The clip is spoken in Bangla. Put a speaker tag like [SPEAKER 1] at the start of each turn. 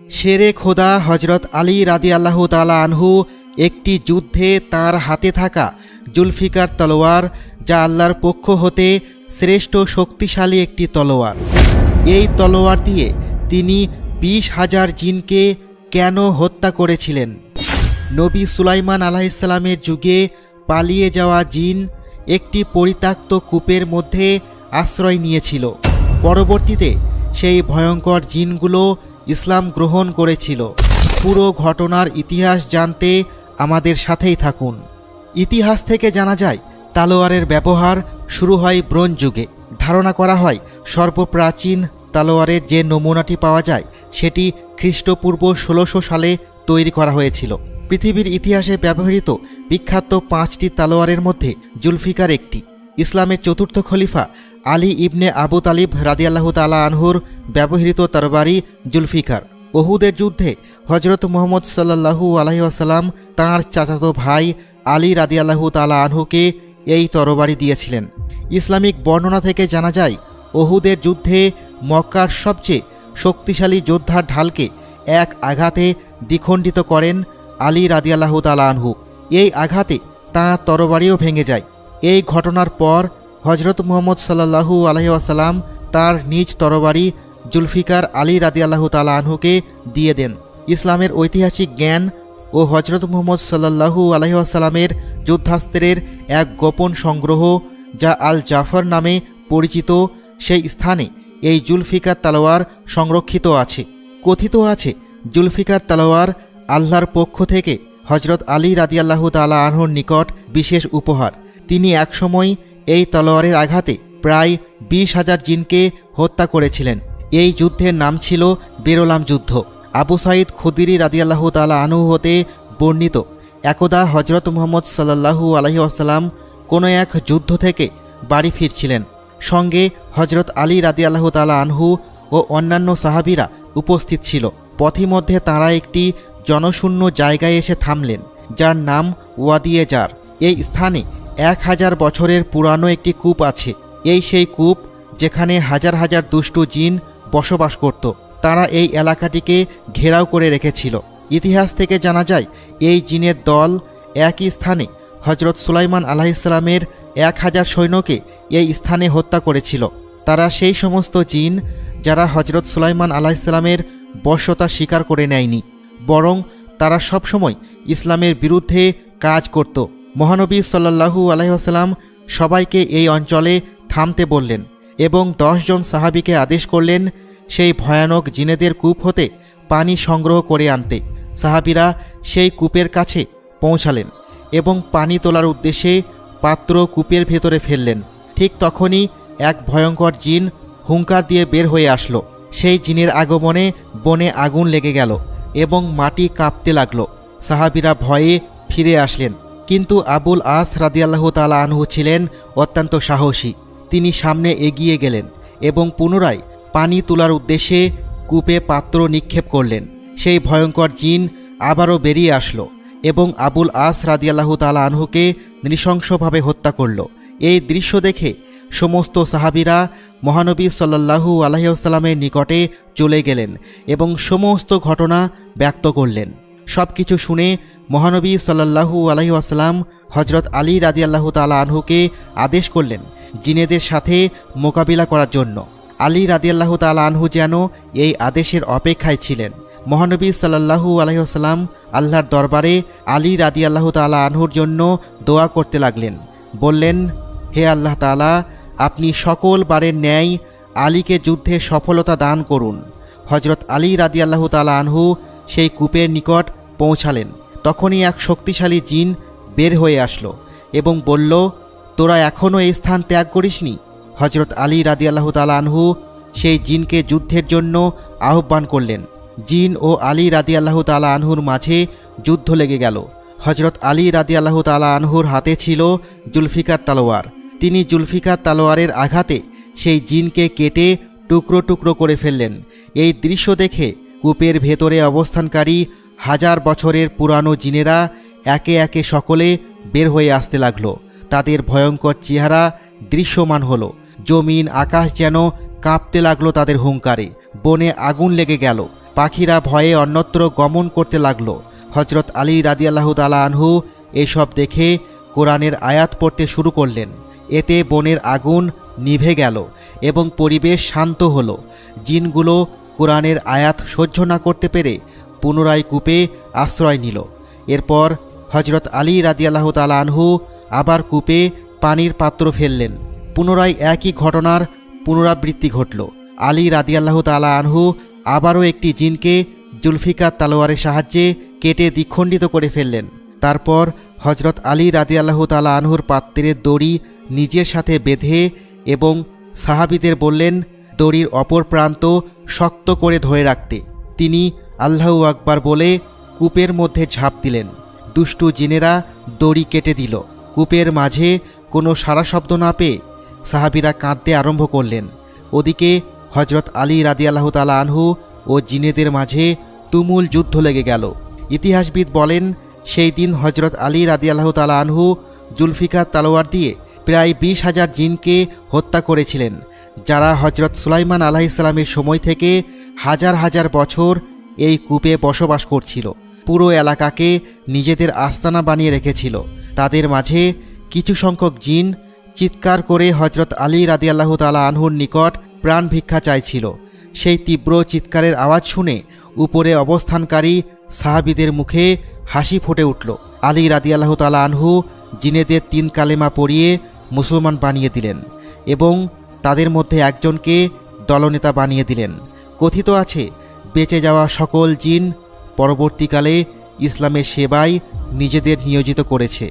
[SPEAKER 1] শেরে খোদা হজরত আলী রাদিয়াল্লাহু তাআলা আনহু একটি যুদ্ধে তার হাতে থাকা জুলফিকার তলোয়ার, যা আল্লাহর পক্ষ হতে শ্রেষ্ঠ শক্তিশালী একটি তলোয়ার, এই তলোয়ার দিয়ে তিনি 20,000 জিনকে কেন হত্যা করেছিলেন? নবী সুলাইমান আলাইহিসসালামের যুগে পালিয়ে যাওয়া জিন একটি পরিত্যক্ত কূপের মধ্যে আশ্রয় নিয়েছিল। পরবর্তীতে সেই ভয়ঙ্কর জিনগুলো ইসলাম গ্রহণ করেছিল। পুরো ঘটনার ইতিহাস জানতে আমাদের সাথেই থাকুন। ইতিহাস থেকে জানা যায় তালোয়ারের ব্যবহার শুরু হয় ব্রোঞ্জ যুগে। ধারণা করা হয় সর্বপ্রাচীন তালোয়ারের যে নমুনাটি পাওয়া যায় সেটি খ্রিস্টপূর্ব 1600 সালে তৈরি করা হয়েছিল। পৃথিবীর ইতিহাসে ব্যবহৃত বিখ্যাত 5টি তালোয়ারের মধ্যে জুলফিকার একটি। ইসলামের চতুর্থ খলিফা আলী ইবনে আবু তালিব রাদিয়াল্লাহু তাআলা আনহুর ব্যবহৃত তরবারি জুলফিকার। উহুদের যুদ্ধে হজরত মুহাম্মদ সাল্লাল্লাহু আলাইহি ওয়াসাল্লাম তাঁর চাচাতো ভাই আলী রাদিয়াল্লাহু তাআলা আনহুকে এই তরবারি দিয়েছিলেন। ইসলামিক বর্ণনা থেকে জানা যায় উহুদের যুদ্ধে মক্কার সবচেয়ে শক্তিশালী যোদ্ধার ঢালকে এক আঘাতে দ্বিখণ্ডিত করেন আলী রাদিয়াল্লাহু তাআলা আনহু। এই আঘাতে তাঁর তরবারিও ভেঙে যায়। এই ঘটনার পর হজরত মুহাম্মদ সাল্লাল্লাহু আলাইহি ওয়াসাল্লাম তার নিজ তরবারি জুলফিকার আলী রাদিয়াল্লাহু তাআলা আনহুকে দিয়ে দেন। ইসলামের ঐতিহাসিক জ্ঞান ও হজরত মুহাম্মদ সাল্লাল্লাহু আলাইহি ওয়াসাল্লামের যুদ্ধাস্ত্রের এক গোপন সংগ্রহ, যা আল জাফর নামে পরিচিত, সেই স্থানে এই জুলফিকার তলোয়ার সংরক্ষিত আছে। কথিত আছে জুলফিকার তলোয়ার আল্লাহর পক্ষ থেকে হজরত আলী রাদিয়াল্লাহু তাআলা আনহুর নিকট বিশেষ উপহার। তিনি একসময় এই তলোয়ারের আঘাতে প্রায় 20,000 জিনকে হত্যা করেছিলেন। এই যুদ্ধের নাম ছিল বেরলাম যুদ্ধ। আবু সাঈদ খুদরি রাদিয়াল্লাহু তাআলা আনহু হতে বর্ণিত, একদা হজরত মুহাম্মদ সাল্লাল্লাহু আলাইহি ওয়াসাল্লাম কোনো এক যুদ্ধ থেকে বাড়ি ফিরছিলেন। সঙ্গে হজরত আলী রাদিয়াল্লাহু তাআলা আনহু ও অন্যান্য সাহাবীরা উপস্থিত ছিল। পথিমধ্যে তাঁরা একটি জনশূন্য জায়গায় এসে থামলেন, যার নাম ওয়াদিয়ে জার। এই স্থানে 1000 বছরের পুরানো একটি কূপ আছে। এই সেই কূপ যেখানে হাজার হাজার দুষ্টু জিন বসবাস করত। তারা এই এলাকাটিকে ঘেরাও করে রেখেছিল। ইতিহাস থেকে জানা যায় এই জিনের দল একই স্থানে হজরত সুলাইমান আলাইহিসসালামের 1000 সৈন্যকে এই স্থানে হত্যা করেছিল। তারা সেই সমস্ত জিন যারা হজরত সুলাইমান আলাইহিসসালামের বশ্যতা স্বীকার করে নেয়নি, বরং তারা সবসময় ইসলামের বিরুদ্ধে কাজ করত। মহানবী সাল্লাল্লাহু আলাইহি ওয়াসাল্লাম সবাইকে এই অঞ্চলে থামতে বললেন এবং 10 জন সাহাবীকে আদেশ করলেন সেই ভয়ানক জিনেদের কূপ হতে পানি সংগ্রহ করে আনতে। সাহাবীরা সেই কূপের কাছে পৌঁছালেন এবং পানি তোলার উদ্দেশ্যে পাত্র কূপের ভেতরে ফেললেন। ঠিক তখনই এক ভয়ঙ্কর জিন হুঙ্কার দিয়ে বের হয়ে আসলো। সেই জিনের আগমনে বনে আগুন লেগে গেল এবং মাটি কাঁপতে লাগলো। সাহাবীরা ভয়ে ফিরে আসলেন, কিন্তু আবুল আস রাদিয়াল্লাহু তাআলা আনহু ছিলেন অত্যন্ত সাহসী। তিনি সামনে এগিয়ে গেলেন এবং পুনরায় পানি তোলার উদ্দেশ্যে কূপে পাত্র নিক্ষেপ করলেন। সেই ভয়ঙ্কর জিন আবারও বেরিয়ে আসলো এবং আবুল আস রাদিয়াল্লাহু তাআলা আনহুকে নৃশংসভাবে হত্যা করল। এই দৃশ্য দেখে সমস্ত সাহাবীরা মহানবী সাল্লাল্লাহু আলাইহি ওয়াসাল্লামের নিকটে চলে গেলেন এবং সমস্ত ঘটনা ব্যক্ত করলেন। সব কিছু শুনে মহানবী সাল্লাল্লাহু আলাইহি ওয়াসাল্লাম হজরত আলী রাদিয়াল্লাহু তাআলা আনহুকে আদেশ করলেন জিনেদের সাথে মোকাবিলা করার জন্য। আলী রাদিয়াল্লাহু তাআলা আনহু যেন এই আদেশের অপেক্ষায় ছিলেন। মহানবী সাল্লাল্লাহু আলাইহি ওয়াসাল্লাম আল্লাহর দরবারে আলী রাদিয়াল্লাহু তাআলা আনহুর জন্য দোয়া করতে লাগলেন। বললেন, হে আল্লাহ তাআলা, আপনি সকল বারের ন্যায় আলীকে যুদ্ধে সফলতা দান করুন। হজরত আলী রাদিয়াল্লাহু তাআলা আনহু সেই কূপের নিকট পৌঁছালেন। তখনই এক শক্তিশালী জিন বের হয়ে আসলো এবং বলল, তোরা এখনও এই স্থান ত্যাগ করিসনি? হজরত আলী রাদিয়াল্লাহু তাআলা আনহু সেই জিনকে যুদ্ধের জন্য আহ্বান করলেন। জিন ও আলী রাদিয়াল্লাহু তাআলা আনহুর মাঝে যুদ্ধ লেগে গেল। হজরত আলী রাদিয়াল্লাহু তাআলা আনহুর হাতে ছিল জুলফিকার তলোয়ার। তিনি জুলফিকার তলোয়ারের আঘাতে সেই জিনকে কেটে টুকরো টুকরো করে ফেললেন। এই দৃশ্য দেখে কূপের ভেতরে অবস্থানকারী 1000 বছরের পুরানো জিনেরা একে একে সকলে বের হয়ে আসতে লাগলো। তাদের ভয়ঙ্কর চেহারা দৃশ্যমান হলো। জমিন আকাশ যেন কাঁপতে লাগলো তাদের হুঙ্কারে। বনে আগুন লেগে গেল। পাখিরা ভয়ে অন্যত্র গমন করতে লাগল। হজরত আলী রাদিয়াল্লাহু তাআলা আনহু এসব দেখে কোরআনের আয়াত পড়তে শুরু করলেন। এতে বনের আগুন নিভে গেল এবং পরিবেশ শান্ত হলো। জিনগুলো কোরআনের আয়াত সহ্য না করতে পেরে পুনরায় কূপে আশ্রয় নিল। এরপর হজরত আলী রাদিয়াল্লাহু তাআলা আনহু আবার কূপে পানির পাত্র ফেললেন। পুনরায় একই ঘটনার পুনরাবৃত্তি ঘটল। আলী রাদিয়াল্লাহু তাআলা আনহু আবারও একটি জিনকে জুলফিকার তলোয়ারের সাহায্যে কেটে দ্বিখণ্ডিত করে ফেললেন। তারপর হজরত আলী রাদিয়াল্লাহু তাআলা আনহুর পাত্রের দড়ি নিজের সাথে বেঁধে এবং সাহাবীদের বললেন দড়ির অপর প্রান্ত শক্ত করে ধরে রাখতে। তিনি আল্লাহু আকবার বলে কূপের মধ্যে ঝাঁপ দিলেন। দুষ্টু জিনেরা দড়ি কেটে দিল। কূপের মাঝে কোনো সারা শব্দ না পেয়ে সাহাবীরা কাঁদতে আরম্ভ করলেন। ওদিকে হজরত আলী রাদিয়াল্লাহু তাআলা আনহু ও জিনেদের মাঝে তুমুল যুদ্ধ লেগে গেল। ইতিহাসবিদ বলেন সেই দিন হজরত আলী রাদিয়াল্লাহু তাআলা আনহু জুলফিকার তলোয়ার দিয়ে প্রায় 20,000 জিনকে হত্যা করেছিলেন, যারা হজরত সুলাইমান আলাইহিস সালামের সময় থেকে হাজার হাজার বছর এই কূপে বসবাস করছিল। পুরো এলাকাকে নিজেদের আস্তানা বানিয়ে রেখেছিল। তাদের মাঝে কিছু সংখ্যক জিন চিৎকার করে হজরত আলী রাদিয়াল্লাহু তাআলা আনহুর নিকট প্রাণ ভিক্ষা চাইছিল। সেই তীব্র চিৎকারের আওয়াজ শুনে উপরে অবস্থানকারী সাহাবীদের মুখে হাসি ফুটে উঠল। আলী রাদিয়াল্লাহু তাআলা আনহু জিনেদের 3 কালেমা পড়িয়ে মুসলমান বানিয়ে দিলেন এবং তাদের মধ্যে একজনকে দলনেতা বানিয়ে দিলেন। কথিত আছে বেঁচে যাওয়া সকল জিন পরবর্তীকালে ইসলামের সেবায় নিজেদের নিয়োজিত করেছে।